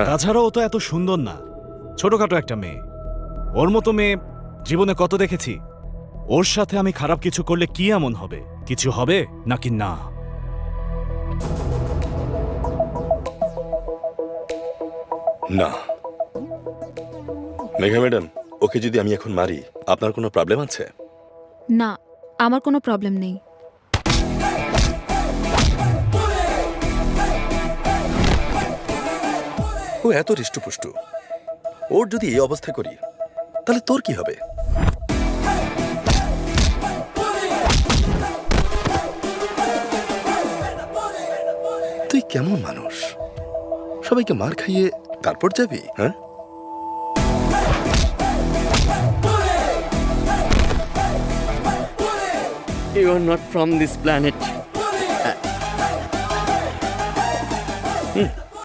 তাছাড়া ও তো এত সুন্দর না, ছোটখাটো একটা মেয়ে। ওর মতো মেয়ে জীবনে কত দেখেছি। ওর সাথে আমি খারাপ কিছু করলে কি এমন হবে? কিছু হবে নাকি না? না মেঘা ম্যাডাম, ওকে যদি আমি এখন মারি আপনার কোনো প্রবলেম আছে? না, আমার কোনো প্রবলেম নেই। ও এত হৃষ্টপুষ্ট, ওর যদি এই অবস্থা করি তাহলে তোর কি হবে? তুই কেমন মানুষ? সবাইকে মার খাইয়ে তারপর যাবি? হ্যাঁ, You are not from this planet.